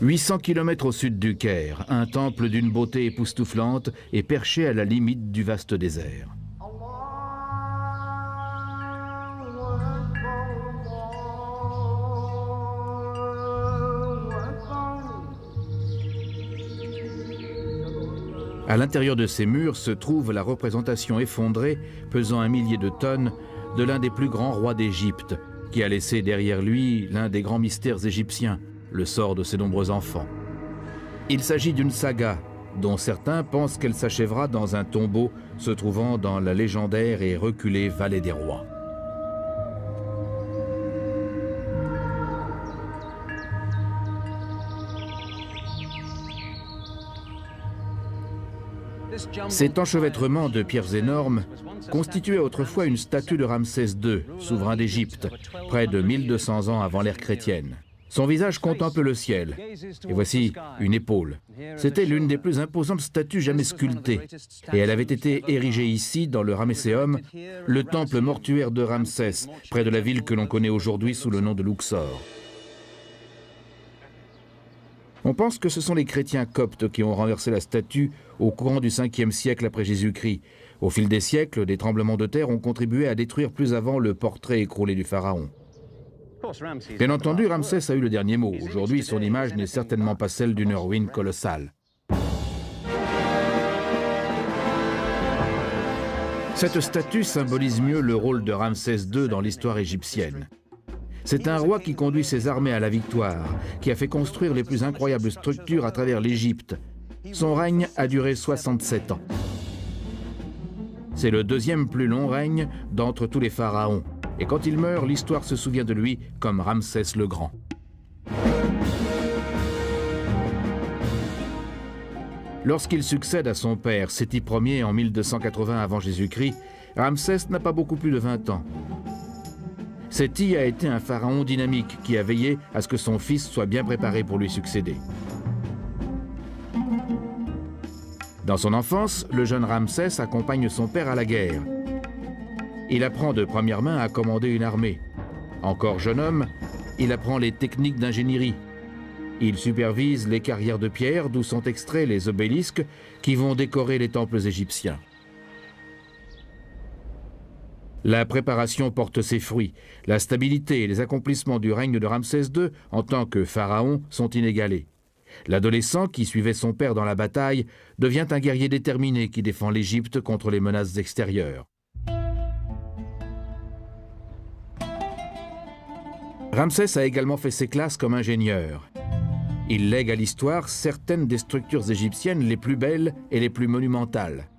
800 km au sud du Caire, un temple d'une beauté époustouflante est perché à la limite du vaste désert. À l'intérieur de ces murs se trouve la représentation effondrée, pesant 1 millier de tonnes, de l'un des plus grands rois d'Égypte, qui a laissé derrière lui l'un des grands mystères égyptiens, le sort de ses nombreux enfants. Il s'agit d'une saga, dont certains pensent qu'elle s'achèvera dans un tombeau se trouvant dans la légendaire et reculée vallée des rois. Cet enchevêtrement de pierres énormes constituait autrefois une statue de Ramsès II, souverain d'Égypte, près de 1200 ans avant l'ère chrétienne. Son visage contemple le ciel, et voici une épaule. C'était l'une des plus imposantes statues jamais sculptées, et elle avait été érigée ici, dans le Ramesséum, le temple mortuaire de Ramsès, près de la ville que l'on connaît aujourd'hui sous le nom de Luxor. On pense que ce sont les chrétiens coptes qui ont renversé la statue au courant du 5e siècle après Jésus-Christ. Au fil des siècles, des tremblements de terre ont contribué à détruire plus avant le portrait écroulé du pharaon. Bien entendu, Ramsès a eu le dernier mot. Aujourd'hui, son image n'est certainement pas celle d'une ruine colossale. Cette statue symbolise mieux le rôle de Ramsès II dans l'histoire égyptienne. C'est un roi qui conduit ses armées à la victoire, qui a fait construire les plus incroyables structures à travers l'Égypte. Son règne a duré 67 ans. C'est le deuxième plus long règne d'entre tous les pharaons. Et quand il meurt, l'histoire se souvient de lui comme Ramsès le Grand. Lorsqu'il succède à son père, Séti Ier, en 1280 avant Jésus-Christ, Ramsès n'a pas beaucoup plus de 20 ans. Séti a été un pharaon dynamique qui a veillé à ce que son fils soit bien préparé pour lui succéder. Dans son enfance, le jeune Ramsès accompagne son père à la guerre. Il apprend de première main à commander une armée. Encore jeune homme, il apprend les techniques d'ingénierie. Il supervise les carrières de pierre d'où sont extraits les obélisques qui vont décorer les temples égyptiens. La préparation porte ses fruits. La stabilité et les accomplissements du règne de Ramsès II en tant que pharaon sont inégalés. L'adolescent qui suivait son père dans la bataille devient un guerrier déterminé qui défend l'Égypte contre les menaces extérieures. Ramsès a également fait ses classes comme ingénieur. Il lègue à l'histoire certaines des structures égyptiennes les plus belles et les plus monumentales.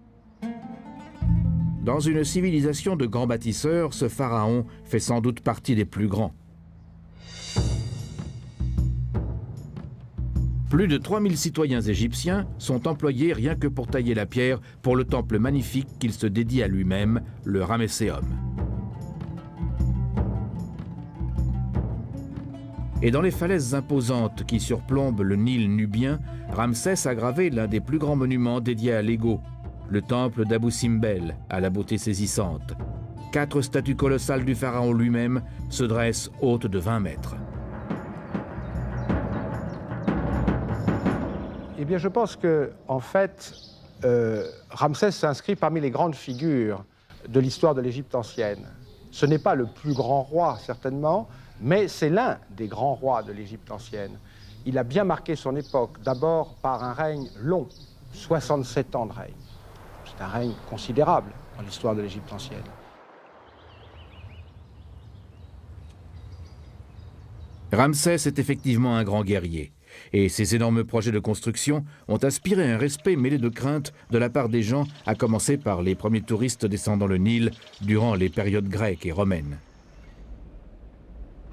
Dans une civilisation de grands bâtisseurs, ce pharaon fait sans doute partie des plus grands. Plus de 3000 citoyens égyptiens sont employés rien que pour tailler la pierre pour le temple magnifique qu'il se dédie à lui-même, le Ramesséum. Et dans les falaises imposantes qui surplombent le Nil nubien, Ramsès a gravé l'un des plus grands monuments dédiés à l'ego, le temple d'Abou Simbel, à la beauté saisissante. 4 statues colossales du pharaon lui-même se dressent hautes de 20 mètres. Eh bien, je pense que, en fait, Ramsès s'inscrit parmi les grandes figures de l'histoire de l'Égypte ancienne. Ce n'est pas le plus grand roi, certainement, mais c'est l'un des grands rois de l'Égypte ancienne. Il a bien marqué son époque, d'abord par un règne long, 67 ans de règne. C'est un règne considérable dans l'histoire de l'Égypte ancienne. Ramsès est effectivement un grand guerrier, et ses énormes projets de construction ont inspiré un respect mêlé de crainte de la part des gens, à commencer par les premiers touristes descendant le Nil durant les périodes grecques et romaines.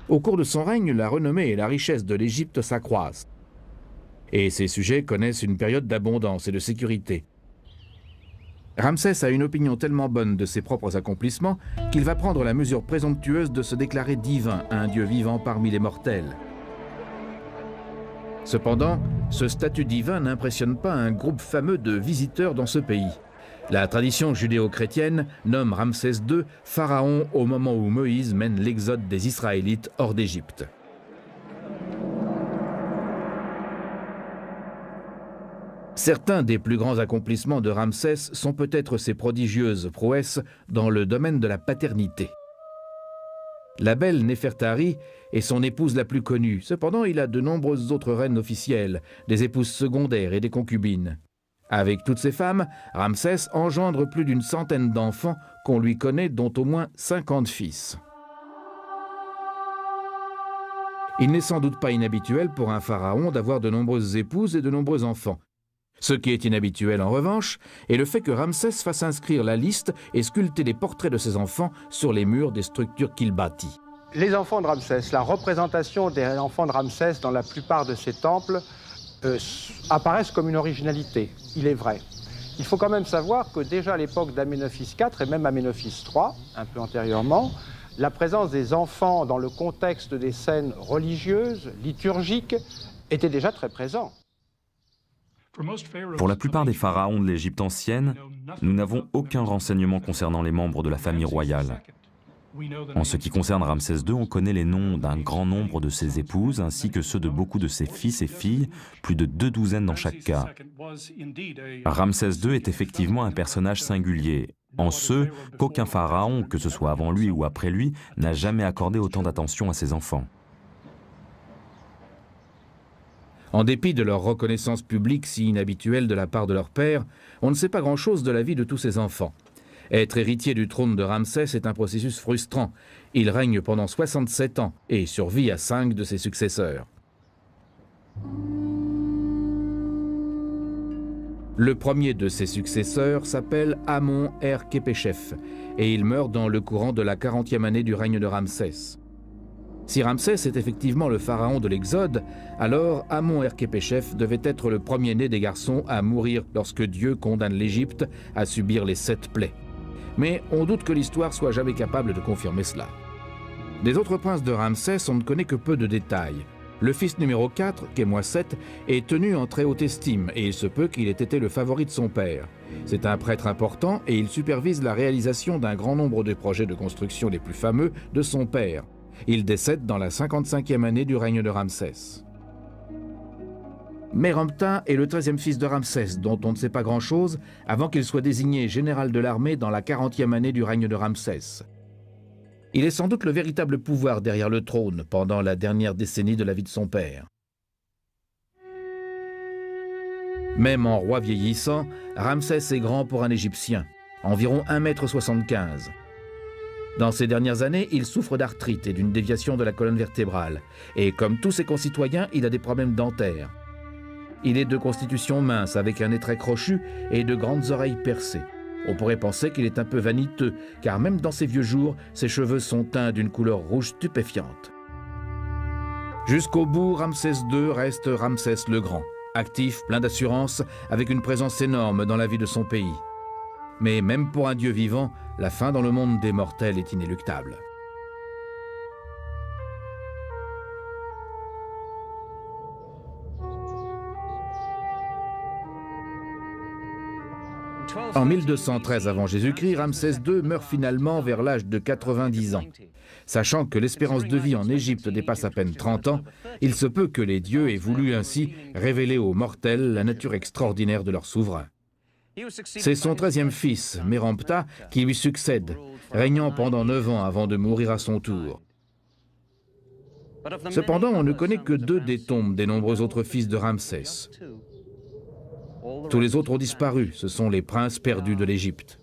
Au cours de son règne, la renommée et la richesse de l'Égypte s'accroissent. Et ses sujets connaissent une période d'abondance et de sécurité. Ramsès a une opinion tellement bonne de ses propres accomplissements qu'il va prendre la mesure présomptueuse de se déclarer divin à un dieu vivant parmi les mortels. Cependant, ce statut divin n'impressionne pas un groupe fameux de visiteurs dans ce pays. La tradition judéo-chrétienne nomme Ramsès II pharaon au moment où Moïse mène l'exode des Israélites hors d'Égypte. Certains des plus grands accomplissements de Ramsès sont peut-être ses prodigieuses prouesses dans le domaine de la paternité. La belle Néfertari est son épouse la plus connue. Cependant, il a de nombreuses autres reines officielles, des épouses secondaires et des concubines. Avec toutes ces femmes, Ramsès engendre plus d'une centaine d'enfants qu'on lui connaît, dont au moins 50 fils. Il n'est sans doute pas inhabituel pour un pharaon d'avoir de nombreuses épouses et de nombreux enfants. Ce qui est inhabituel en revanche est le fait que Ramsès fasse inscrire la liste et sculpter les portraits de ses enfants sur les murs des structures qu'il bâtit. Les enfants de Ramsès, la représentation des enfants de Ramsès dans la plupart de ces temples apparaissent comme une originalité, il est vrai. Il faut quand même savoir que déjà à l'époque d'Amenophis IV et même Amenophis III, un peu antérieurement, la présence des enfants dans le contexte des scènes religieuses, liturgiques, était déjà très présente. Pour la plupart des pharaons de l'Égypte ancienne, nous n'avons aucun renseignement concernant les membres de la famille royale. En ce qui concerne Ramsès II, on connaît les noms d'un grand nombre de ses épouses, ainsi que ceux de beaucoup de ses fils et filles, plus de 2 dans chaque cas. Ramsès II est effectivement un personnage singulier, en ce qu'aucun pharaon, que ce soit avant lui ou après lui, n'a jamais accordé autant d'attention à ses enfants. En dépit de leur reconnaissance publique si inhabituelle de la part de leur père, on ne sait pas grand-chose de la vie de tous ces enfants. Être héritier du trône de Ramsès est un processus frustrant. Il règne pendant 67 ans et survit à 5 de ses successeurs. Le premier de ses successeurs s'appelle Amon-Her-Képéchef et il meurt dans le courant de la 40e année du règne de Ramsès. Si Ramsès est effectivement le pharaon de l'Exode, alors Amon-Her-Képéchef devait être le premier-né des garçons à mourir lorsque Dieu condamne l'Égypte à subir les 7 plaies. Mais on doute que l'histoire soit jamais capable de confirmer cela. Des autres princes de Ramsès, on ne connaît que peu de détails. Le fils numéro 4, Khémouaset, est tenu en très haute estime et il se peut qu'il ait été le favori de son père. C'est un prêtre important et il supervise la réalisation d'un grand nombre de projets de construction les plus fameux de son père. Il décède dans la 55e année du règne de Ramsès. Mérenptah est le 13e fils de Ramsès, dont on ne sait pas grand-chose, avant qu'il soit désigné général de l'armée dans la 40e année du règne de Ramsès. Il est sans doute le véritable pouvoir derrière le trône pendant la dernière décennie de la vie de son père. Même en roi vieillissant, Ramsès est grand pour un Égyptien, environ 1,75 m. Dans ces dernières années, il souffre d'arthrite et d'une déviation de la colonne vertébrale. Et comme tous ses concitoyens, il a des problèmes dentaires. Il est de constitution mince, avec un nez très crochu et de grandes oreilles percées. On pourrait penser qu'il est un peu vaniteux, car même dans ses vieux jours, ses cheveux sont teints d'une couleur rouge stupéfiante. Jusqu'au bout, Ramsès II reste Ramsès le Grand, actif, plein d'assurance, avec une présence énorme dans la vie de son pays. Mais même pour un dieu vivant, la fin dans le monde des mortels est inéluctable. En 1213 avant Jésus-Christ, Ramsès II meurt finalement vers l'âge de 90 ans. Sachant que l'espérance de vie en Égypte dépasse à peine 30 ans, il se peut que les dieux aient voulu ainsi révéler aux mortels la nature extraordinaire de leur souverain. C'est son 13e fils, Mérenptah, qui lui succède, régnant pendant 9 ans avant de mourir à son tour. Cependant, on ne connaît que 2 des tombes des nombreux autres fils de Ramsès. Tous les autres ont disparu, ce sont les princes perdus de l'Égypte.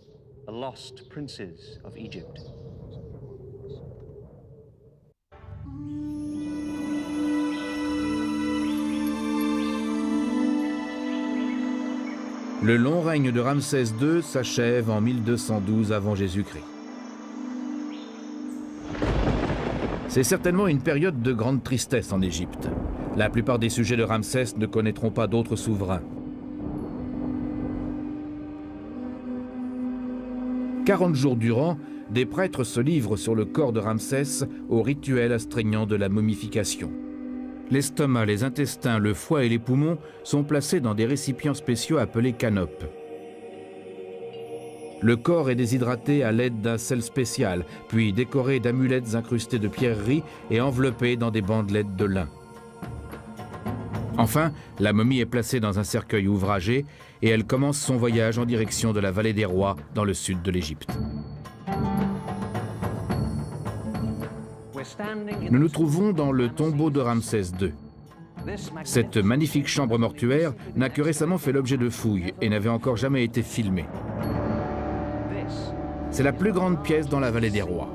Le long règne de Ramsès II s'achève en 1212 avant Jésus-Christ. C'est certainement une période de grande tristesse en Égypte. La plupart des sujets de Ramsès ne connaîtront pas d'autres souverains. 40 jours durant, des prêtres se livrent sur le corps de Ramsès au rituel astreignant de la momification. L'estomac, les intestins, le foie et les poumons sont placés dans des récipients spéciaux appelés canopes. Le corps est déshydraté à l'aide d'un sel spécial, puis décoré d'amulettes incrustées de pierreries et enveloppé dans des bandelettes de lin. Enfin, la momie est placée dans un cercueil ouvragé et elle commence son voyage en direction de la vallée des rois dans le sud de l'Égypte. Nous nous trouvons dans le tombeau de Ramsès II. Cette magnifique chambre mortuaire n'a que récemment fait l'objet de fouilles et n'avait encore jamais été filmée. C'est la plus grande pièce dans la vallée des rois.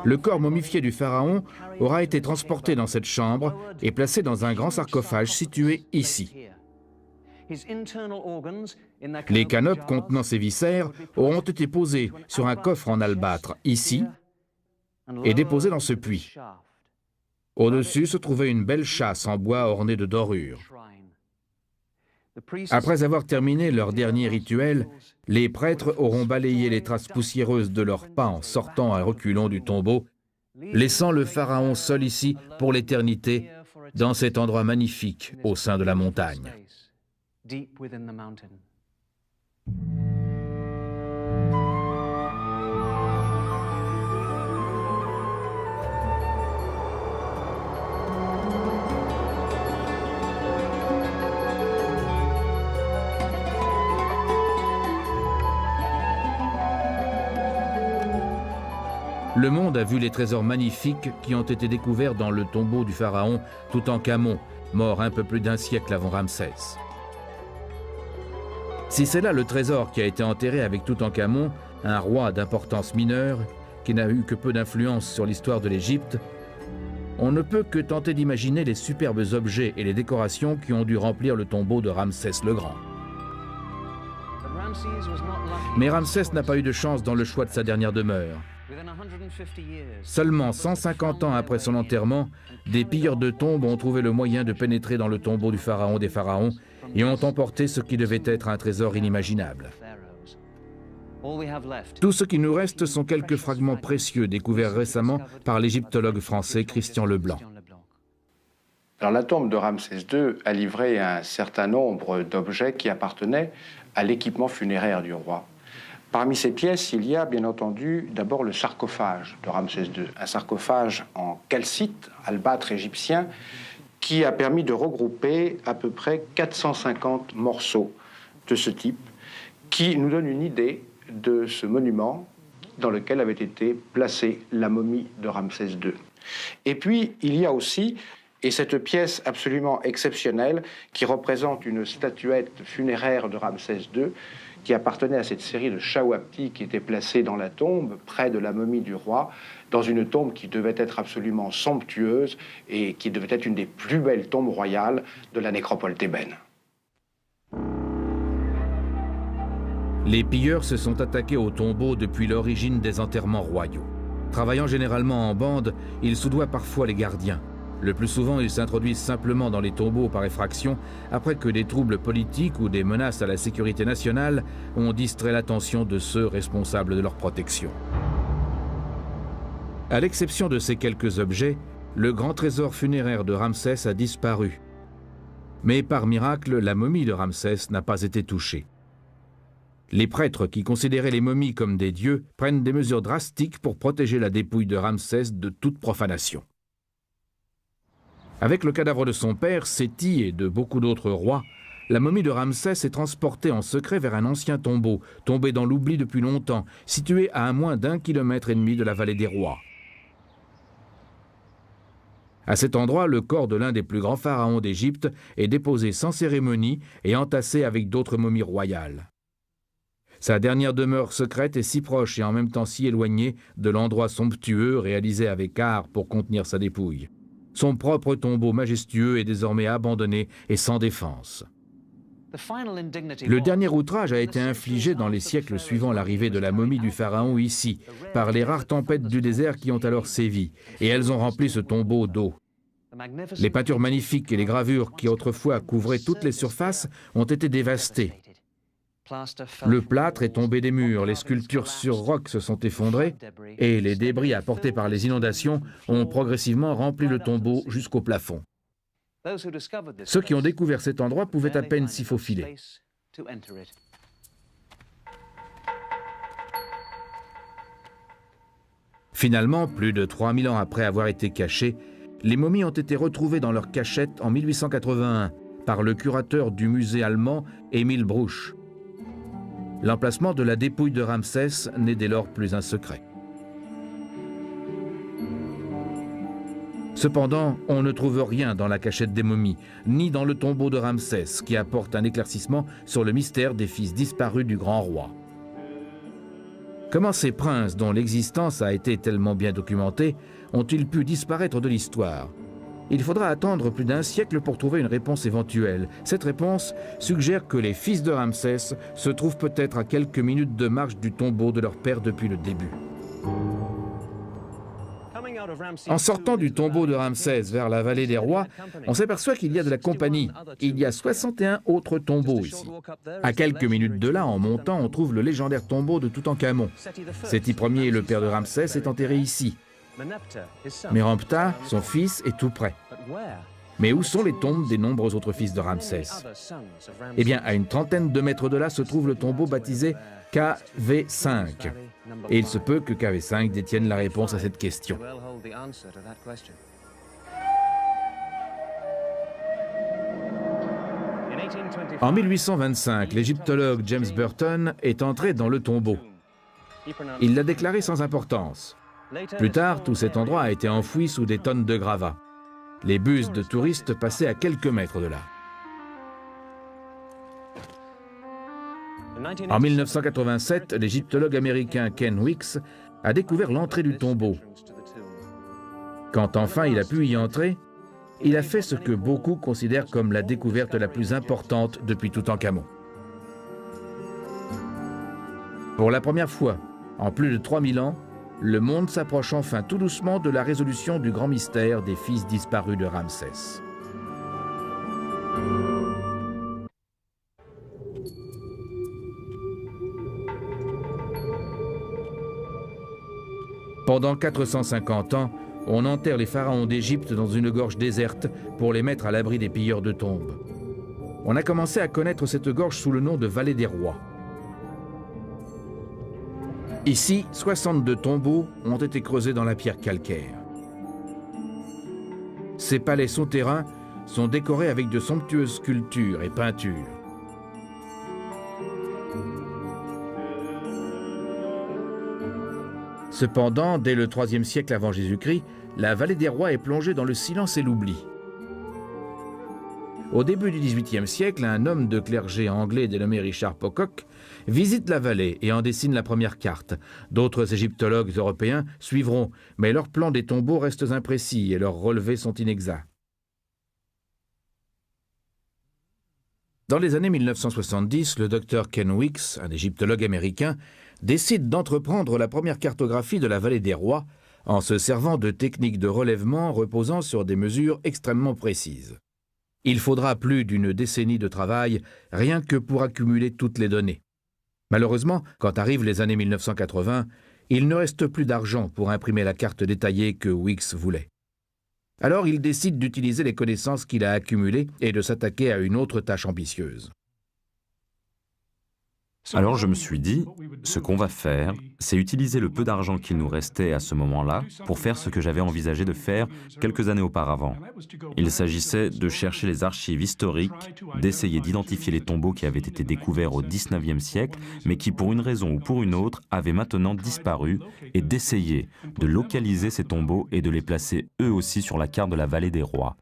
Le corps momifié du pharaon aura été transporté dans cette chambre et placé dans un grand sarcophage situé ici. Les canopes contenant ses viscères auront été posés sur un coffre en albâtre, ici, et déposés dans ce puits. Au-dessus se trouvait une belle châsse en bois ornée de dorures. Après avoir terminé leur dernier rituel, les prêtres auront balayé les traces poussiéreuses de leurs pas en sortant à reculons du tombeau, laissant le pharaon seul ici pour l'éternité, dans cet endroit magnifique au sein de la montagne. Le monde a vu les trésors magnifiques qui ont été découverts dans le tombeau du pharaon Toutankhamon, mort un peu plus d'un siècle avant Ramsès. Si c'est là le trésor qui a été enterré avec Toutankhamon, un roi d'importance mineure qui n'a eu que peu d'influence sur l'histoire de l'Égypte, on ne peut que tenter d'imaginer les superbes objets et les décorations qui ont dû remplir le tombeau de Ramsès le Grand. Mais Ramsès n'a pas eu de chance dans le choix de sa dernière demeure. Seulement 150 ans après son enterrement, des pilleurs de tombes ont trouvé le moyen de pénétrer dans le tombeau du pharaon des pharaons et ont emporté ce qui devait être un trésor inimaginable. Tout ce qui nous reste sont quelques fragments précieux découverts récemment par l'égyptologue français Christian Leblanc. Alors, la tombe de Ramsès II a livré un certain nombre d'objets qui appartenaient à l'équipement funéraire du roi. Parmi ces pièces, il y a bien entendu d'abord le sarcophage de Ramsès II, un sarcophage en calcite, albâtre égyptien, qui a permis de regrouper à peu près 450 morceaux de ce type, qui nous donne une idée de ce monument dans lequel avait été placée la momie de Ramsès II. Et puis, il y a aussi, et cette pièce absolument exceptionnelle, qui représente une statuette funéraire de Ramsès II, qui appartenait à cette série de shawapti qui était placée dans la tombe, près de la momie du roi, dans une tombe qui devait être absolument somptueuse et qui devait être une des plus belles tombes royales de la nécropole thébaine. Les pilleurs se sont attaqués au tombeau depuis l'origine des enterrements royaux. Travaillant généralement en bande, ils soudoient parfois les gardiens. Le plus souvent, ils s'introduisent simplement dans les tombeaux par effraction, après que des troubles politiques ou des menaces à la sécurité nationale ont distrait l'attention de ceux responsables de leur protection. À l'exception de ces quelques objets, le grand trésor funéraire de Ramsès a disparu. Mais par miracle, la momie de Ramsès n'a pas été touchée. Les prêtres qui considéraient les momies comme des dieux prennent des mesures drastiques pour protéger la dépouille de Ramsès de toute profanation. Avec le cadavre de son père, Séti, et de beaucoup d'autres rois, la momie de Ramsès est transportée en secret vers un ancien tombeau, tombé dans l'oubli depuis longtemps, situé à moins d'1,5 km de la vallée des rois. À cet endroit, le corps de l'un des plus grands pharaons d'Égypte est déposé sans cérémonie et entassé avec d'autres momies royales. Sa dernière demeure secrète est si proche et en même temps si éloignée de l'endroit somptueux réalisé avec art pour contenir sa dépouille. Son propre tombeau majestueux est désormais abandonné et sans défense. Le dernier outrage a été infligé dans les siècles suivant l'arrivée de la momie du pharaon ici, par les rares tempêtes du désert qui ont alors sévi, et elles ont rempli ce tombeau d'eau. Les peintures magnifiques et les gravures qui autrefois couvraient toutes les surfaces ont été dévastées. Le plâtre est tombé des murs, les sculptures sur roc se sont effondrées et les débris apportés par les inondations ont progressivement rempli le tombeau jusqu'au plafond. Ceux qui ont découvert cet endroit pouvaient à peine s'y faufiler. Finalement, plus de 3000 ans après avoir été caché, les momies ont été retrouvées dans leur cachette en 1881 par le curateur du musée allemand Emil Bruch. L'emplacement de la dépouille de Ramsès n'est dès lors plus un secret. Cependant, on ne trouve rien dans la cachette des momies, ni dans le tombeau de Ramsès, qui apporte un éclaircissement sur le mystère des fils disparus du grand roi. Comment ces princes, dont l'existence a été tellement bien documentée, ont-ils pu disparaître de l'histoire? Il faudra attendre plus d'un siècle pour trouver une réponse éventuelle. Cette réponse suggère que les fils de Ramsès se trouvent peut-être à quelques minutes de marche du tombeau de leur père depuis le début. En sortant du tombeau de Ramsès vers la vallée des rois, on s'aperçoit qu'il y a de la compagnie. Il y a 61 autres tombeaux ici. À quelques minutes de là, en montant, on trouve le légendaire tombeau de Toutankhamon. Séti Ier, le père de Ramsès, est enterré ici. Mérenptah, son fils, est tout près. Mais où sont les tombes des nombreux autres fils de Ramsès? Eh bien, à une trentaine de mètres de là se trouve le tombeau baptisé KV5. Et il se peut que KV5 détienne la réponse à cette question. En 1825, l'égyptologue James Burton est entré dans le tombeau. Il l'a déclaré sans importance. Plus tard, tout cet endroit a été enfoui sous des tonnes de gravats. Les bus de touristes passaient à quelques mètres de là. En 1987, l'égyptologue américain Ken Weeks a découvert l'entrée du tombeau. Quand enfin il a pu y entrer, il a fait ce que beaucoup considèrent comme la découverte la plus importante depuis Toutankhamon. Pour la première fois, en plus de 3000 ans, le monde s'approche enfin tout doucement de la résolution du grand mystère des fils disparus de Ramsès. Pendant 450 ans, on enterre les pharaons d'Égypte dans une gorge déserte pour les mettre à l'abri des pilleurs de tombes. On a commencé à connaître cette gorge sous le nom de Vallée des Rois. Ici, 62 tombeaux ont été creusés dans la pierre calcaire. Ces palais souterrains sont décorés avec de somptueuses sculptures et peintures. Cependant, dès le IIIe siècle avant Jésus-Christ, la Vallée des Rois est plongée dans le silence et l'oubli. Au début du XVIIIe siècle, un homme de clergé anglais dénommé Richard Pocock visite la vallée et en dessine la première carte. D'autres égyptologues européens suivront, mais leurs plans des tombeaux restent imprécis et leurs relevés sont inexacts. Dans les années 1970, le docteur Ken Weeks, un égyptologue américain, décide d'entreprendre la première cartographie de la Vallée des Rois en se servant de techniques de relèvement reposant sur des mesures extrêmement précises. Il faudra plus d'une décennie de travail rien que pour accumuler toutes les données. Malheureusement, quand arrivent les années 1980, il ne reste plus d'argent pour imprimer la carte détaillée que Weeks voulait. Alors il décide d'utiliser les connaissances qu'il a accumulées et de s'attaquer à une autre tâche ambitieuse. Alors je me suis dit, ce qu'on va faire, c'est utiliser le peu d'argent qu'il nous restait à ce moment-là pour faire ce que j'avais envisagé de faire quelques années auparavant. Il s'agissait de chercher les archives historiques, d'essayer d'identifier les tombeaux qui avaient été découverts au XIXe siècle, mais qui pour une raison ou pour une autre avaient maintenant disparu, et d'essayer de localiser ces tombeaux et de les placer eux aussi sur la carte de la Vallée des Rois.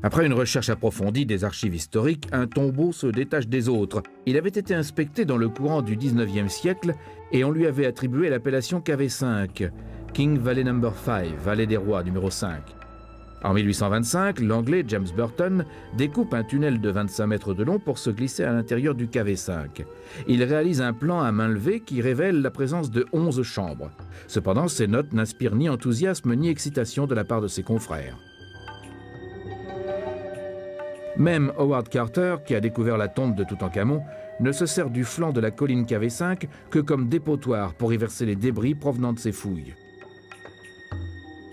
Après une recherche approfondie des archives historiques, un tombeau se détache des autres. Il avait été inspecté dans le courant du XIXe siècle et on lui avait attribué l'appellation KV5, King Valley No. 5, Vallée des Rois numéro 5. En 1825, l'Anglais James Burton découpe un tunnel de 25 mètres de long pour se glisser à l'intérieur du KV5. Il réalise un plan à main levée qui révèle la présence de 11 chambres. Cependant, ces notes n'inspirent ni enthousiasme ni excitation de la part de ses confrères. Même Howard Carter, qui a découvert la tombe de Toutankhamon, ne se sert du flanc de la colline KV5 que comme dépotoir pour y verser les débris provenant de ses fouilles.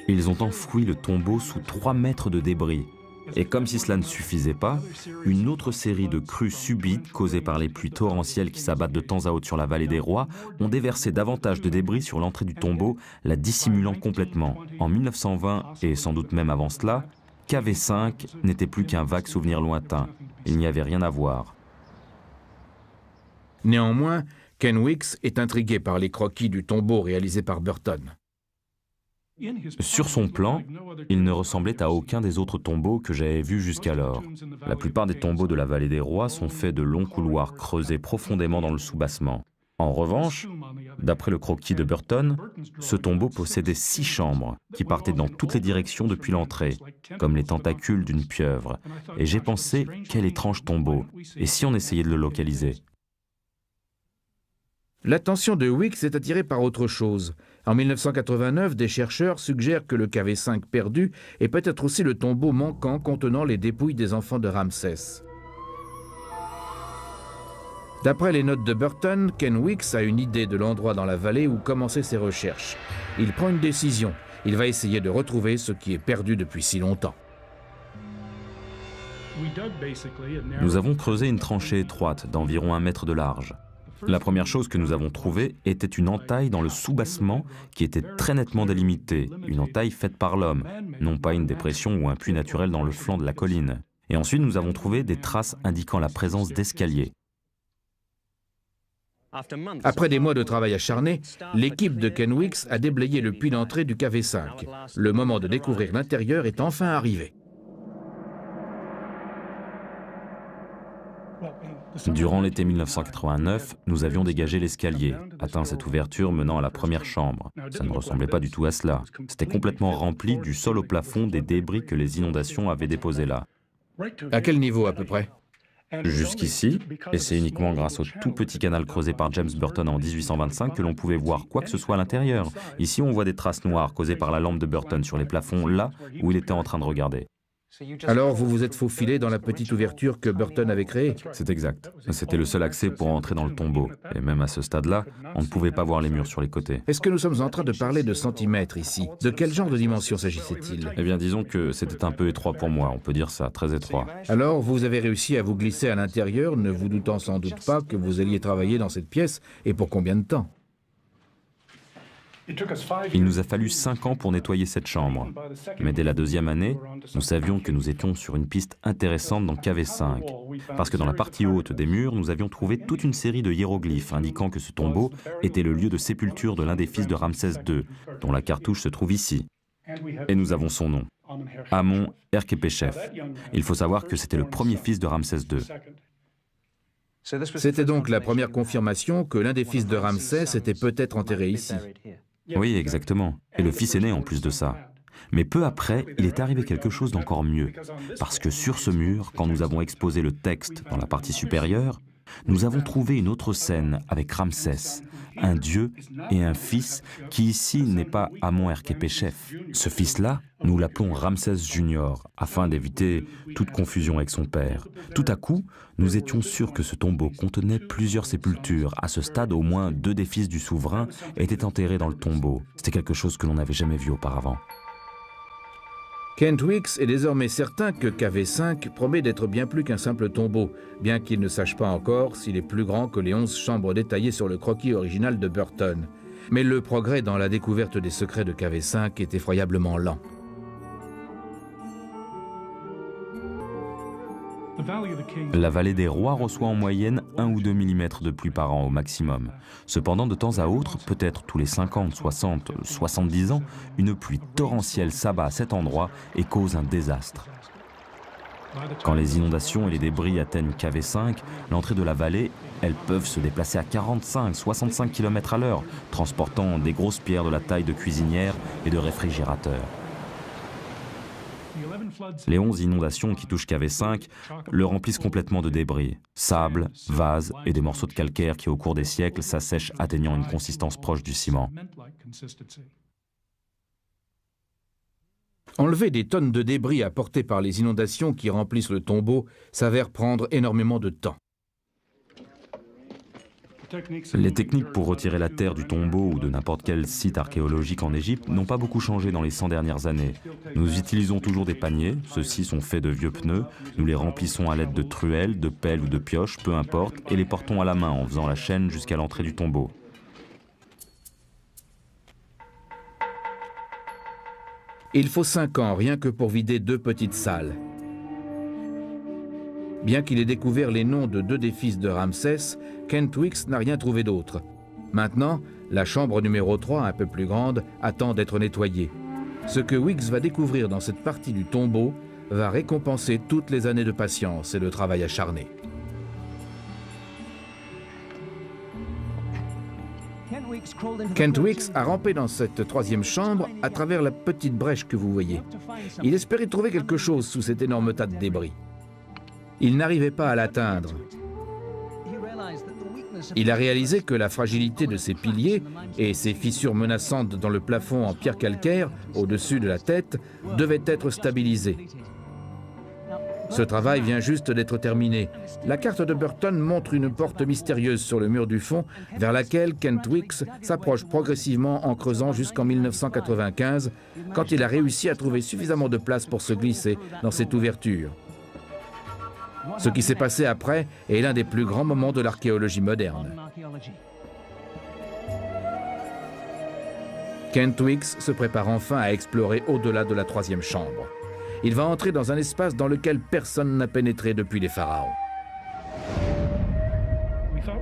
Ils ont enfoui le tombeau sous 3 mètres de débris. Et comme si cela ne suffisait pas, une autre série de crues subites causées par les pluies torrentielles qui s'abattent de temps à autre sur la vallée des Rois ont déversé davantage de débris sur l'entrée du tombeau, la dissimulant complètement. En 1920, et sans doute même avant cela, KV5 n'était plus qu'un vague souvenir lointain. Il n'y avait rien à voir. Néanmoins, Ken Weeks est intrigué par les croquis du tombeau réalisés par Burton. Sur son plan, il ne ressemblait à aucun des autres tombeaux que j'avais vus jusqu'alors. La plupart des tombeaux de la vallée des Rois sont faits de longs couloirs creusés profondément dans le soubassement. En revanche, d'après le croquis de Burton, ce tombeau possédait 6 chambres qui partaient dans toutes les directions depuis l'entrée, comme les tentacules d'une pieuvre. Et j'ai pensé, quel étrange tombeau, et si on essayait de le localiser? L'attention de Weeks est attirée par autre chose. En 1989, des chercheurs suggèrent que le KV5 perdu est peut-être aussi le tombeau manquant contenant les dépouilles des enfants de Ramsès. D'après les notes de Burton, Ken Weeks a une idée de l'endroit dans la vallée où commencer ses recherches. Il prend une décision. Il va essayer de retrouver ce qui est perdu depuis si longtemps. Nous avons creusé une tranchée étroite d'environ 1 mètre de large. La première chose que nous avons trouvée était une entaille dans le soubassement qui était très nettement délimitée, une entaille faite par l'homme, non pas une dépression ou un puits naturel dans le flanc de la colline. Et ensuite, nous avons trouvé des traces indiquant la présence d'escaliers. Après des mois de travail acharné, l'équipe de Ken Weeks a déblayé le puits d'entrée du KV5. Le moment de découvrir l'intérieur est enfin arrivé. Durant l'été 1989, nous avions dégagé l'escalier, atteint cette ouverture menant à la première chambre. Ça ne ressemblait pas du tout à cela. C'était complètement rempli du sol au plafond des débris que les inondations avaient déposés là. À quel niveau à peu près? Jusqu'ici, et c'est uniquement grâce au tout petit canal creusé par James Burton en 1825 que l'on pouvait voir quoi que ce soit à l'intérieur. Ici, on voit des traces noires causées par la lampe de Burton sur les plafonds là où il était en train de regarder. Alors vous vous êtes faufilé dans la petite ouverture que Burton avait créée? C'est exact. C'était le seul accès pour entrer dans le tombeau. Et même à ce stade-là, on ne pouvait pas voir les murs sur les côtés. Est-ce que nous sommes en train de parler de centimètres ici? De quel genre de dimension s'agissait-il? Eh bien, disons que c'était un peu étroit pour moi, on peut dire ça, très étroit. Alors vous avez réussi à vous glisser à l'intérieur, ne vous doutant sans doute pas que vous alliez travailler dans cette pièce, et pour combien de temps? Il nous a fallu 5 ans pour nettoyer cette chambre. Mais dès la 2e année, nous savions que nous étions sur une piste intéressante dans KV5. Parce que dans la partie haute des murs, nous avions trouvé toute une série de hiéroglyphes indiquant que ce tombeau était le lieu de sépulture de l'un des fils de Ramsès II, dont la cartouche se trouve ici. Et nous avons son nom, Amon Erkepeshef. Il faut savoir que c'était le premier fils de Ramsès II. C'était donc la première confirmation que l'un des fils de Ramsès était peut-être enterré ici. Oui, exactement. Et le fils aîné en plus de ça. Mais peu après, il est arrivé quelque chose d'encore mieux. Parce que sur ce mur, quand nous avons exposé le texte dans la partie supérieure, nous avons trouvé une autre scène avec Ramsès, un dieu et un fils qui ici n'est pas Amon Erkepeshef. Ce fils-là, nous l'appelons Ramsès Junior, afin d'éviter toute confusion avec son père. Tout à coup, nous étions sûrs que ce tombeau contenait plusieurs sépultures. À ce stade, au moins 2 des fils du souverain étaient enterrés dans le tombeau. C'était quelque chose que l'on n'avait jamais vu auparavant. Kent Weeks est désormais certain que KV5 promet d'être bien plus qu'un simple tombeau, bien qu'il ne sache pas encore s'il est plus grand que les 11 chambres détaillées sur le croquis original de Burton. Mais le progrès dans la découverte des secrets de KV5 est effroyablement lent. La vallée des Rois reçoit en moyenne 1 ou 2 mm de pluie par an au maximum. Cependant, de temps à autre, peut-être tous les 50, 60, 70 ans, une pluie torrentielle s'abat à cet endroit et cause un désastre. Quand les inondations et les débris atteignent KV5, l'entrée de la vallée, elles peuvent se déplacer à 45-65 km/h, transportant des grosses pierres de la taille de cuisinières et de réfrigérateurs. Les 11 inondations qui touchent KV5 le remplissent complètement de débris, sable, vases et des morceaux de calcaire qui au cours des siècles s'assèchent atteignant une consistance proche du ciment. Enlever des tonnes de débris apportés par les inondations qui remplissent le tombeau s'avère prendre énormément de temps. Les techniques pour retirer la terre du tombeau ou de n'importe quel site archéologique en Égypte n'ont pas beaucoup changé dans les 100 dernières années. Nous utilisons toujours des paniers, ceux-ci sont faits de vieux pneus, nous les remplissons à l'aide de truelles, de pelles ou de pioches, peu importe, et les portons à la main en faisant la chaîne jusqu'à l'entrée du tombeau. Il faut 5 ans rien que pour vider 2 petites salles. Bien qu'il ait découvert les noms de 2 des fils de Ramsès, Kent Weeks n'a rien trouvé d'autre. Maintenant, la chambre numéro 3, un peu plus grande, attend d'être nettoyée. Ce que Weeks va découvrir dans cette partie du tombeau va récompenser toutes les années de patience et de travail acharné. Kent Weeks a rampé dans cette 3e chambre à travers la petite brèche que vous voyez. Il espérait trouver quelque chose sous cet énorme tas de débris. Il n'arrivait pas à l'atteindre. Il a réalisé que la fragilité de ses piliers et ses fissures menaçantes dans le plafond en pierre calcaire au-dessus de la tête devaient être stabilisées. Ce travail vient juste d'être terminé. La carte de Burton montre une porte mystérieuse sur le mur du fond vers laquelle Kent Weeks s'approche progressivement en creusant jusqu'en 1995 quand il a réussi à trouver suffisamment de place pour se glisser dans cette ouverture. Ce qui s'est passé après est l'un des plus grands moments de l'archéologie moderne. Kent Weeks se prépare enfin à explorer au-delà de la 3e chambre. Il va entrer dans un espace dans lequel personne n'a pénétré depuis les pharaons.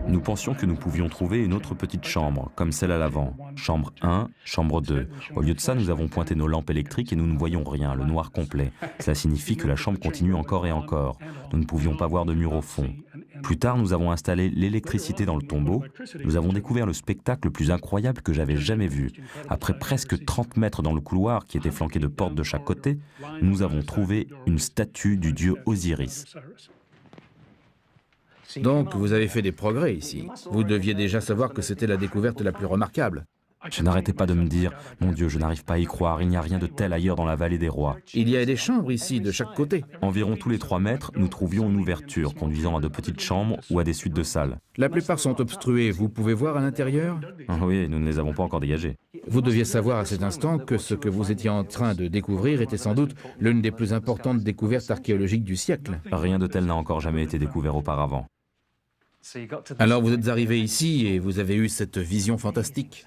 Nous pensions que nous pouvions trouver une autre petite chambre, comme celle à l'avant. Chambre 1, chambre 2. Au lieu de ça, nous avons pointé nos lampes électriques et nous ne voyons rien, le noir complet. Cela signifie que la chambre continue encore et encore. Nous ne pouvions pas voir de mur au fond. Plus tard, nous avons installé l'électricité dans le tombeau. Nous avons découvert le spectacle le plus incroyable que j'avais jamais vu. Après presque 30 mètres dans le couloir, qui était flanqué de portes de chaque côté, nous avons trouvé une statue du dieu Osiris. Donc, vous avez fait des progrès ici. Vous deviez déjà savoir que c'était la découverte la plus remarquable. Je n'arrêtais pas de me dire, mon Dieu, je n'arrive pas à y croire, il n'y a rien de tel ailleurs dans la vallée des rois. Il y a des chambres ici, de chaque côté. Environ tous les 3 mètres, nous trouvions une ouverture conduisant à de petites chambres ou à des suites de salles. La plupart sont obstruées. Vous pouvez voir à l'intérieur? Oui, nous ne les avons pas encore dégagées. Vous deviez savoir à cet instant que ce que vous étiez en train de découvrir était sans doute l'une des plus importantes découvertes archéologiques du siècle. Rien de tel n'a encore jamais été découvert auparavant. Alors vous êtes arrivé ici et vous avez eu cette vision fantastique.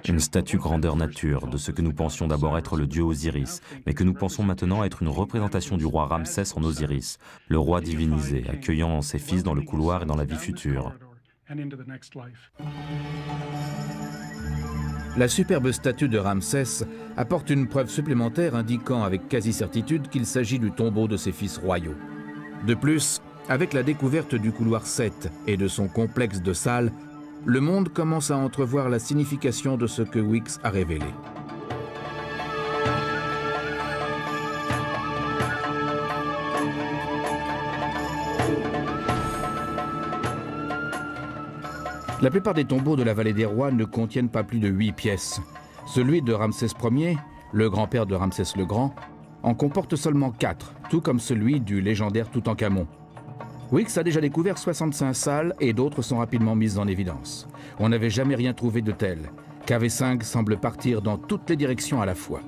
Une statue grandeur nature de ce que nous pensions d'abord être le dieu Osiris, mais que nous pensons maintenant être une représentation du roi Ramsès en Osiris, le roi divinisé, accueillant ses fils dans le couloir et dans la vie future. La superbe statue de Ramsès apporte une preuve supplémentaire indiquant avec quasi-certitude qu'il s'agit du tombeau de ses fils royaux. De plus, avec la découverte du couloir 7 et de son complexe de salles, le monde commence à entrevoir la signification de ce que Weeks a révélé. La plupart des tombeaux de la vallée des rois ne contiennent pas plus de 8 pièces. Celui de Ramsès Ier, le grand-père de Ramsès le Grand, en comporte seulement 4, tout comme celui du légendaire Toutankhamon. Weeks a déjà découvert 65 salles et d'autres sont rapidement mises en évidence. On n'avait jamais rien trouvé de tel. KV5 semble partir dans toutes les directions à la fois.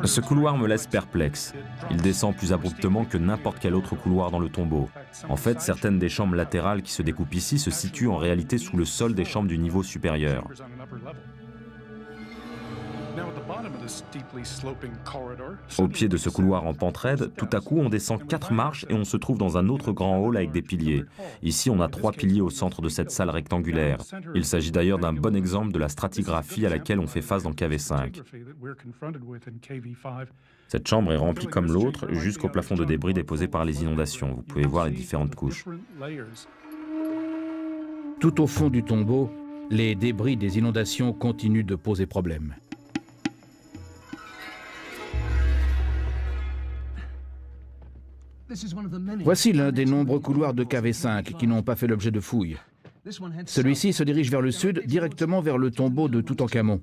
Ce couloir me laisse perplexe. Il descend plus abruptement que n'importe quel autre couloir dans le tombeau. En fait, certaines des chambres latérales qui se découpent ici se situent en réalité sous le sol des chambres du niveau supérieur. Au pied de ce couloir en pente raide, tout à coup on descend 4 marches et on se trouve dans un autre grand hall avec des piliers. Ici on a 3 piliers au centre de cette salle rectangulaire. Il s'agit d'ailleurs d'un bon exemple de la stratigraphie à laquelle on fait face dans KV5. Cette chambre est remplie comme l'autre jusqu'au plafond de débris déposés par les inondations. Vous pouvez voir les différentes couches. Tout au fond du tombeau, les débris des inondations continuent de poser problème. Voici l'un des nombreux couloirs de KV5 qui n'ont pas fait l'objet de fouilles. Celui-ci se dirige vers le sud, directement vers le tombeau de Toutankhamon.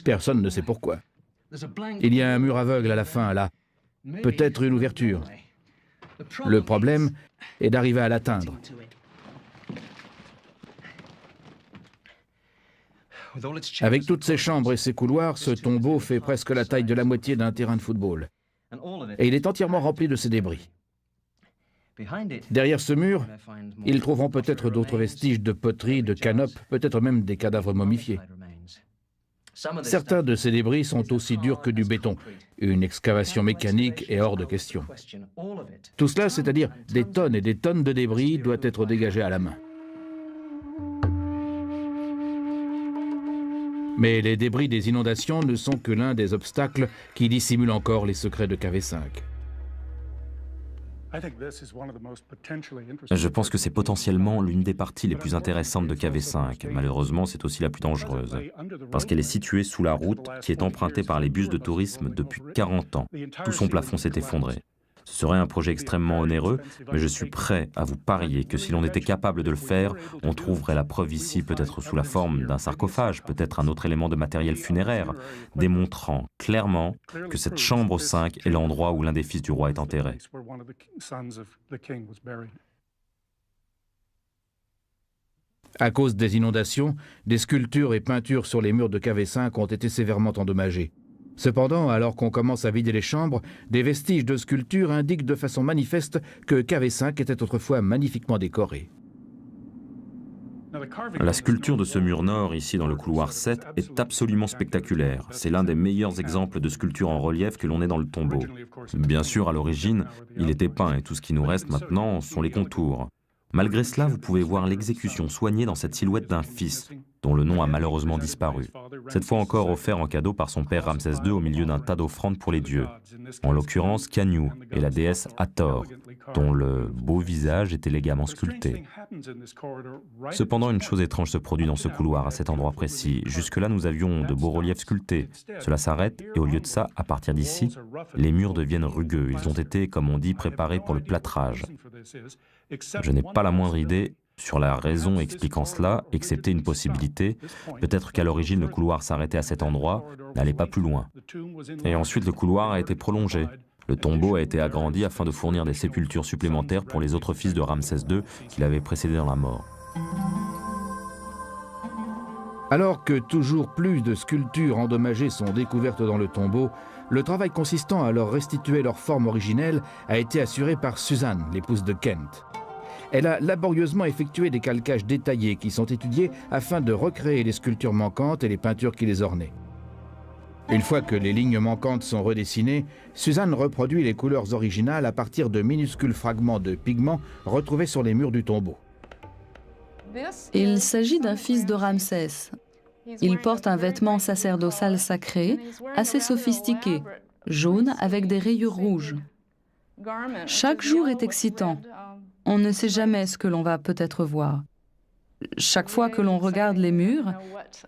Personne ne sait pourquoi. Il y a un mur aveugle à la fin, là. peut-être une ouverture. Le problème est d'arriver à l'atteindre. Avec toutes ces chambres et ces couloirs, ce tombeau fait presque la taille de la moitié d'un terrain de football. Et il est entièrement rempli de ces débris. Derrière ce mur, ils trouveront peut-être d'autres vestiges de poterie, de canopes, peut-être même des cadavres momifiés. Certains de ces débris sont aussi durs que du béton. Une excavation mécanique est hors de question. Tout cela, c'est-à-dire des tonnes et des tonnes de débris, doit être dégagé à la main. Mais les débris des inondations ne sont que l'un des obstacles qui dissimulent encore les secrets de KV5. Je pense que c'est potentiellement l'une des parties les plus intéressantes de KV5. Malheureusement, c'est aussi la plus dangereuse, parce qu'elle est située sous la route qui est empruntée par les bus de tourisme depuis 40 ans. Tout son plafond s'est effondré. Ce serait un projet extrêmement onéreux, mais je suis prêt à vous parier que si l'on était capable de le faire, on trouverait la preuve ici, peut-être sous la forme d'un sarcophage, peut-être un autre élément de matériel funéraire, démontrant clairement que cette chambre 5 est l'endroit où l'un des fils du roi est enterré. À cause des inondations, des sculptures et peintures sur les murs de KV5 ont été sévèrement endommagées. Cependant, alors qu'on commence à vider les chambres, des vestiges de sculptures indiquent de façon manifeste que KV5 était autrefois magnifiquement décoré. La sculpture de ce mur nord, ici dans le couloir 7, est absolument spectaculaire. C'est l'un des meilleurs exemples de sculpture en relief que l'on ait dans le tombeau. Bien sûr, à l'origine, il était peint et tout ce qui nous reste maintenant sont les contours. Malgré cela, vous pouvez voir l'exécution soignée dans cette silhouette d'un fils, dont le nom a malheureusement disparu. Cette fois encore offert en cadeau par son père Ramsès II au milieu d'un tas d'offrandes pour les dieux. En l'occurrence, Khaniou et la déesse Hathor, dont le beau visage est élégamment sculpté. Cependant, une chose étrange se produit dans ce couloir à cet endroit précis. Jusque-là, nous avions de beaux reliefs sculptés. Cela s'arrête et au lieu de ça, à partir d'ici, les murs deviennent rugueux. Ils ont été, comme on dit, préparés pour le plâtrage. Je n'ai pas la moindre idée sur la raison expliquant cela, excepté une possibilité. Peut-être qu'à l'origine, le couloir s'arrêtait à cet endroit, n'allait pas plus loin. Et ensuite, le couloir a été prolongé. Le tombeau a été agrandi afin de fournir des sépultures supplémentaires pour les autres fils de Ramsès II qui l'avaient précédé dans la mort. Alors que toujours plus de sculptures endommagées sont découvertes dans le tombeau, le travail consistant à leur restituer leur forme originelle a été assuré par Suzanne, l'épouse de Kent. Elle a laborieusement effectué des calcages détaillés qui sont étudiés afin de recréer les sculptures manquantes et les peintures qui les ornaient. Une fois que les lignes manquantes sont redessinées, Suzanne reproduit les couleurs originales à partir de minuscules fragments de pigments retrouvés sur les murs du tombeau. Il s'agit d'un fils de Ramsès. Il porte un vêtement sacerdotal sacré, assez sophistiqué, jaune avec des rayures rouges. Chaque jour est excitant. On ne sait jamais ce que l'on va peut-être voir. Chaque fois que l'on regarde les murs,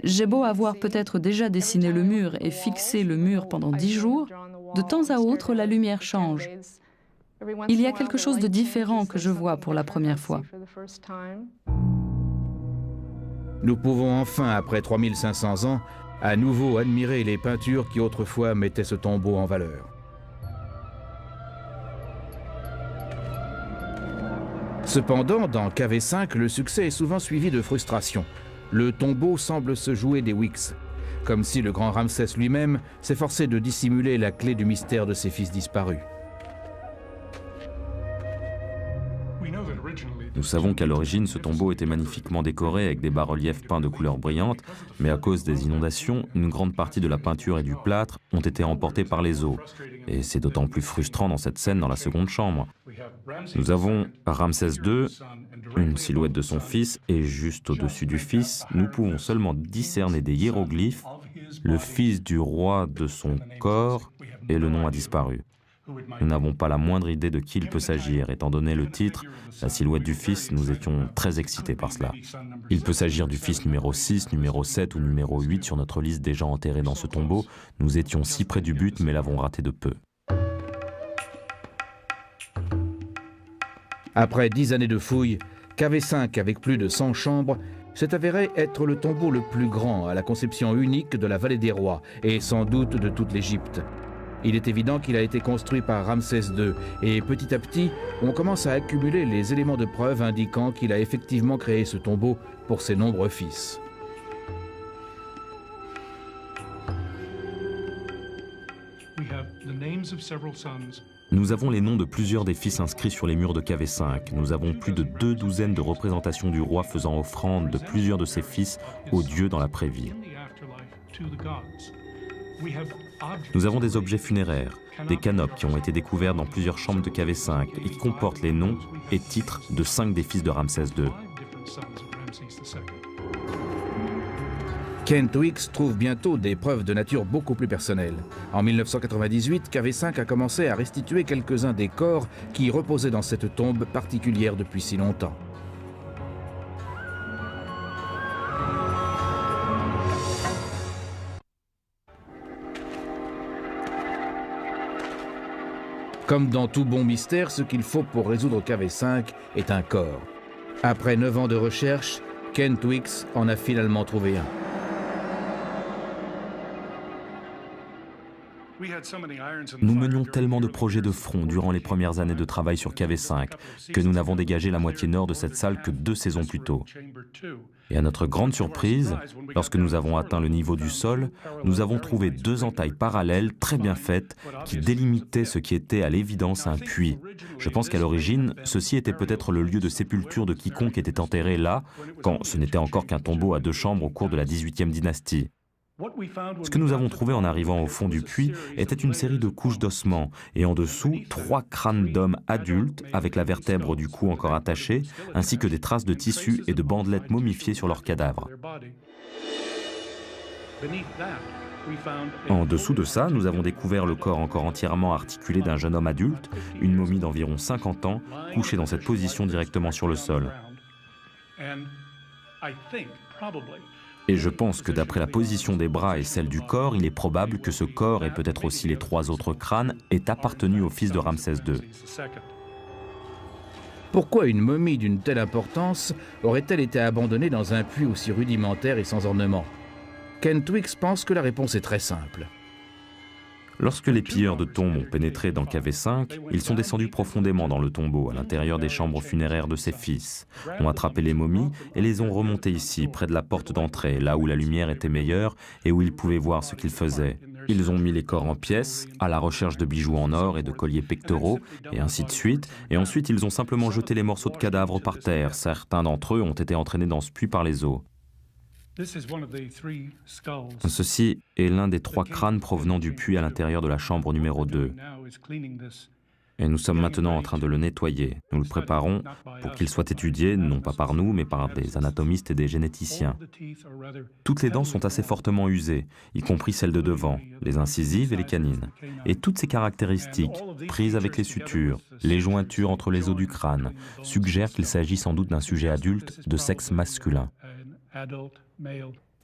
j'ai beau avoir peut-être déjà dessiné le mur et fixé le mur pendant 10 jours, de temps à autre, la lumière change. Il y a quelque chose de différent que je vois pour la première fois. Nous pouvons enfin, après 3500 ans, à nouveau admirer les peintures qui autrefois mettaient ce tombeau en valeur. Cependant, dans KV5, le succès est souvent suivi de frustration. Le tombeau semble se jouer des Wics, comme si le grand Ramsès lui-même s'efforçait de dissimuler la clé du mystère de ses fils disparus. Nous savons qu'à l'origine, ce tombeau était magnifiquement décoré avec des bas-reliefs peints de couleurs brillantes, mais à cause des inondations, une grande partie de la peinture et du plâtre ont été emportés par les eaux. Et c'est d'autant plus frustrant dans cette scène dans la seconde chambre. Nous avons Ramsès II, une silhouette de son fils, et juste au-dessus du fils, nous pouvons seulement discerner des hiéroglyphes, le fils du roi de son corps, et le nom a disparu. Nous n'avons pas la moindre idée de qui il peut s'agir. Étant donné le titre, la silhouette du fils, nous étions très excités par cela. Il peut s'agir du fils numéro 6, numéro 7 ou numéro 8 sur notre liste des gens enterrés dans ce tombeau. Nous étions si près du but, mais l'avons raté de peu. Après 10 années de fouilles, KV5, avec plus de 100 chambres, s'est avéré être le tombeau le plus grand à la conception unique de la vallée des rois et sans doute de toute l'Égypte. Il est évident qu'il a été construit par Ramsès II et petit à petit, on commence à accumuler les éléments de preuve indiquant qu'il a effectivement créé ce tombeau pour ses nombreux fils. Nous avons les noms de plusieurs des fils inscrits sur les murs de KV5. Nous avons plus de 2 douzaines de représentations du roi faisant offrande de plusieurs de ses fils aux dieux dans l'après-vie. Nous avons des objets funéraires, des canopes qui ont été découverts dans plusieurs chambres de KV5 et qui comportent les noms et titres de 5 des fils de Ramsès II. Kent Weeks trouve bientôt des preuves de nature beaucoup plus personnelle. En 1998, KV5 a commencé à restituer quelques-uns des corps qui reposaient dans cette tombe particulière depuis si longtemps. Comme dans tout bon mystère, ce qu'il faut pour résoudre KV5 est un corps. Après 9 ans de recherche, Kent Weeks en a finalement trouvé un. Nous menions tellement de projets de front durant les premières années de travail sur KV5 que nous n'avons dégagé la moitié nord de cette salle que 2 saisons plus tôt. Et à notre grande surprise, lorsque nous avons atteint le niveau du sol, nous avons trouvé 2 entailles parallèles très bien faites qui délimitaient ce qui était à l'évidence un puits. Je pense qu'à l'origine, ceci était peut-être le lieu de sépulture de quiconque était enterré là, quand ce n'était encore qu'un tombeau à 2 chambres au cours de la 18e dynastie. Ce que nous avons trouvé en arrivant au fond du puits était une série de couches d'ossements et en dessous 3 crânes d'hommes adultes avec la vertèbre du cou encore attachée, ainsi que des traces de tissus et de bandelettes momifiées sur leurs cadavres. En dessous de ça, nous avons découvert le corps encore entièrement articulé d'un jeune homme adulte, une momie d'environ 50 ans, couchée dans cette position directement sur le sol. Et je pense que d'après la position des bras et celle du corps, il est probable que ce corps, et peut-être aussi les 3 autres crânes, aient appartenu au fils de Ramsès II. Pourquoi une momie d'une telle importance aurait-elle été abandonnée dans un puits aussi rudimentaire et sans ornement? Kent Weeks pense que la réponse est très simple. Lorsque les pilleurs de tombes ont pénétré dans KV5, ils sont descendus profondément dans le tombeau, à l'intérieur des chambres funéraires de ses fils, ont attrapé les momies et les ont remontées ici, près de la porte d'entrée, là où la lumière était meilleure et où ils pouvaient voir ce qu'ils faisaient. Ils ont mis les corps en pièces, à la recherche de bijoux en or et de colliers pectoraux, et ainsi de suite, et ensuite ils ont simplement jeté les morceaux de cadavres par terre. Certains d'entre eux ont été entraînés dans ce puits par les eaux. Ceci est l'un des 3 crânes provenant du puits à l'intérieur de la chambre numéro 2. Et nous sommes maintenant en train de le nettoyer. Nous le préparons pour qu'il soit étudié, non pas par nous, mais par des anatomistes et des généticiens. Toutes les dents sont assez fortement usées, y compris celles de devant, les incisives et les canines. Et toutes ces caractéristiques, prises avec les sutures, les jointures entre les os du crâne, suggèrent qu'il s'agit sans doute d'un sujet adulte de sexe masculin.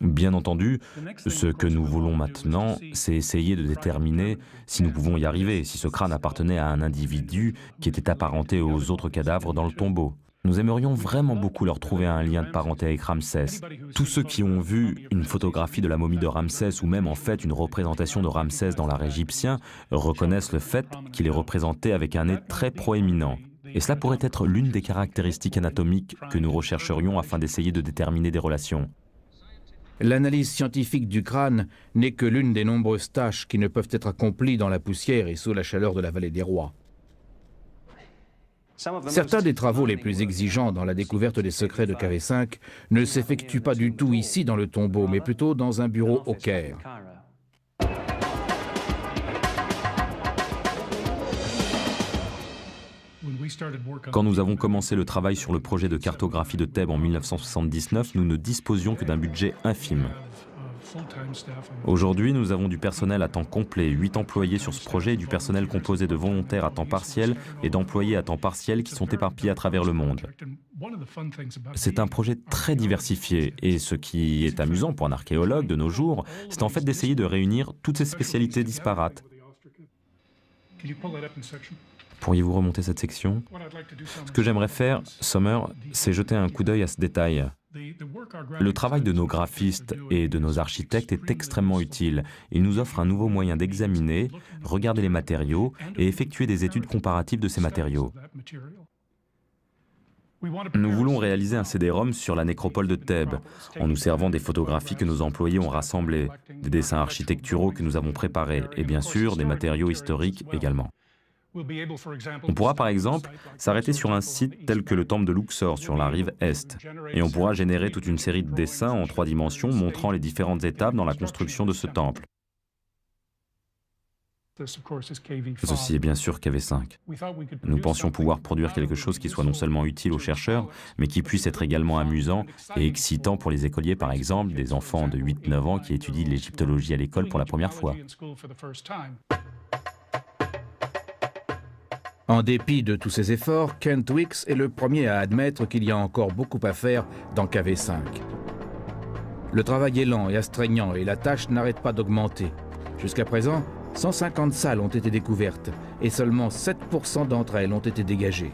Bien entendu, ce que nous voulons maintenant, c'est essayer de déterminer si nous pouvons y arriver, si ce crâne appartenait à un individu qui était apparenté aux autres cadavres dans le tombeau. Nous aimerions vraiment beaucoup leur trouver un lien de parenté avec Ramsès. Tous ceux qui ont vu une photographie de la momie de Ramsès ou même en fait une représentation de Ramsès dans l'art égyptien reconnaissent le fait qu'il est représenté avec un nez très proéminent. Et cela pourrait être l'une des caractéristiques anatomiques que nous rechercherions afin d'essayer de déterminer des relations. L'analyse scientifique du crâne n'est que l'une des nombreuses tâches qui ne peuvent être accomplies dans la poussière et sous la chaleur de la vallée des rois. Certains des travaux les plus exigeants dans la découverte des secrets de KV5 ne s'effectuent pas du tout ici dans le tombeau, mais plutôt dans un bureau au Caire. Quand nous avons commencé le travail sur le projet de cartographie de Thèbes en 1979, nous ne disposions que d'un budget infime. Aujourd'hui, nous avons du personnel à temps complet, 8 employés sur ce projet et du personnel composé de volontaires à temps partiel et d'employés à temps partiel qui sont éparpillés à travers le monde. C'est un projet très diversifié et ce qui est amusant pour un archéologue de nos jours, c'est en fait d'essayer de réunir toutes ces spécialités disparates. Pourriez-vous remonter cette section? Ce que j'aimerais faire, Sommer, c'est jeter un coup d'œil à ce détail. Le travail de nos graphistes et de nos architectes est extrêmement utile. Il nous offre un nouveau moyen d'examiner, regarder les matériaux et effectuer des études comparatives de ces matériaux. Nous voulons réaliser un CD-ROM sur la nécropole de Thèbes, en nous servant des photographies que nos employés ont rassemblées, des dessins architecturaux que nous avons préparés, et bien sûr des matériaux historiques également. On pourra par exemple s'arrêter sur un site tel que le temple de Luxor sur la rive Est, et on pourra générer toute une série de dessins en 3 dimensions montrant les différentes étapes dans la construction de ce temple. Ceci est bien sûr KV5. Nous pensions pouvoir produire quelque chose qui soit non seulement utile aux chercheurs, mais qui puisse être également amusant et excitant pour les écoliers, par exemple, des enfants de 8-9 ans qui étudient l'égyptologie à l'école pour la première fois. En dépit de tous ces efforts, Kent Weeks est le premier à admettre qu'il y a encore beaucoup à faire dans KV5. Le travail est lent et astreignant et la tâche n'arrête pas d'augmenter. Jusqu'à présent, 150 salles ont été découvertes et seulement 7% d'entre elles ont été dégagées.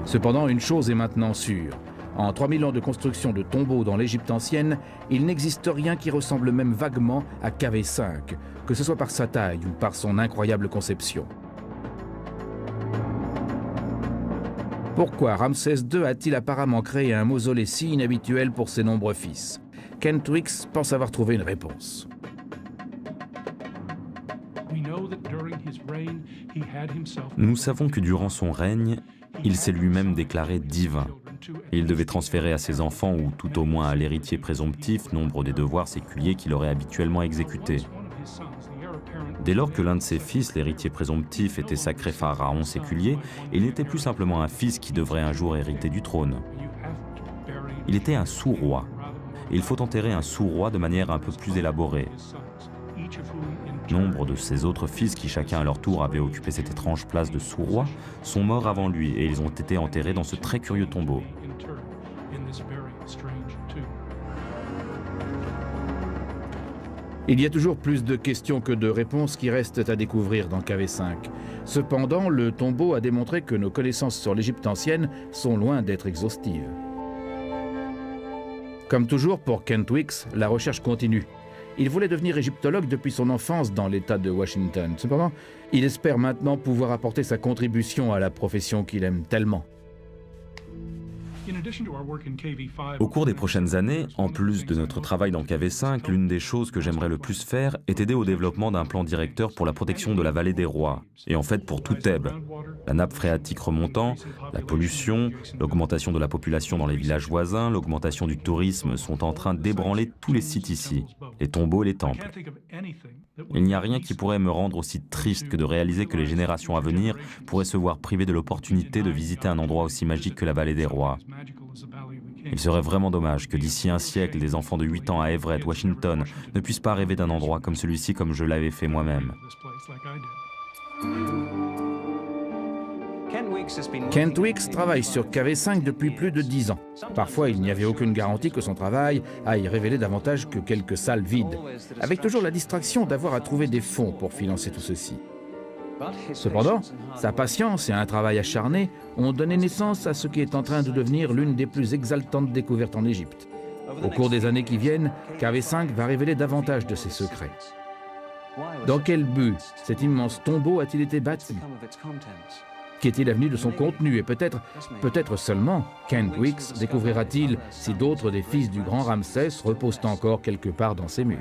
Cependant, une chose est maintenant sûre. En 3000 ans de construction de tombeaux dans l'Égypte ancienne, il n'existe rien qui ressemble même vaguement à KV5, que ce soit par sa taille ou par son incroyable conception. Pourquoi Ramsès II a-t-il apparemment créé un mausolée si inhabituel pour ses nombreux fils? Kent Weeks pense avoir trouvé une réponse. Nous savons que durant son règne, il s'est lui-même déclaré divin. Il devait transférer à ses enfants, ou tout au moins à l'héritier présomptif, nombre des devoirs séculiers qu'il aurait habituellement exécutés. Dès lors que l'un de ses fils, l'héritier présomptif, était sacré pharaon séculier, il n'était plus simplement un fils qui devrait un jour hériter du trône. Il était un sous-roi. Il faut enterrer un sous-roi de manière un peu plus élaborée. Nombre de ses autres fils, qui chacun à leur tour avaient occupé cette étrange place de sous-roi, sont morts avant lui et ils ont été enterrés dans ce très curieux tombeau. Il y a toujours plus de questions que de réponses qui restent à découvrir dans KV5. Cependant, le tombeau a démontré que nos connaissances sur l'Égypte ancienne sont loin d'être exhaustives. Comme toujours pour Kent Weeks, la recherche continue. Il voulait devenir égyptologue depuis son enfance dans l'État de Washington. Cependant, il espère maintenant pouvoir apporter sa contribution à la profession qu'il aime tellement. Au cours des prochaines années, en plus de notre travail dans KV5, l'une des choses que j'aimerais le plus faire est aider au développement d'un plan directeur pour la protection de la vallée des rois, et en fait pour tout Thèbes. La nappe phréatique remontant, la pollution, l'augmentation de la population dans les villages voisins, l'augmentation du tourisme sont en train d'ébranler tous les sites ici, les tombeaux et les temples. Il n'y a rien qui pourrait me rendre aussi triste que de réaliser que les générations à venir pourraient se voir privées de l'opportunité de visiter un endroit aussi magique que la vallée des rois. Il serait vraiment dommage que d'ici un siècle, des enfants de 8 ans à Everett, Washington, ne puissent pas rêver d'un endroit comme celui-ci comme je l'avais fait moi-même. Kent Weeks travaille sur KV5 depuis plus de 10 ans. Parfois, il n'y avait aucune garantie que son travail aille révéler davantage que quelques salles vides, avec toujours la distraction d'avoir à trouver des fonds pour financer tout ceci. Cependant, sa patience et un travail acharné ont donné naissance à ce qui est en train de devenir l'une des plus exaltantes découvertes en Égypte. Au cours des années qui viennent, KV5 va révéler davantage de ses secrets. Dans quel but cet immense tombeau a-t-il été bâti? Qu'est-il devenu de son contenu? Et peut-être seulement, Kent Weeks découvrira-t-il si d'autres des fils du grand Ramsès reposent encore quelque part dans ses murs.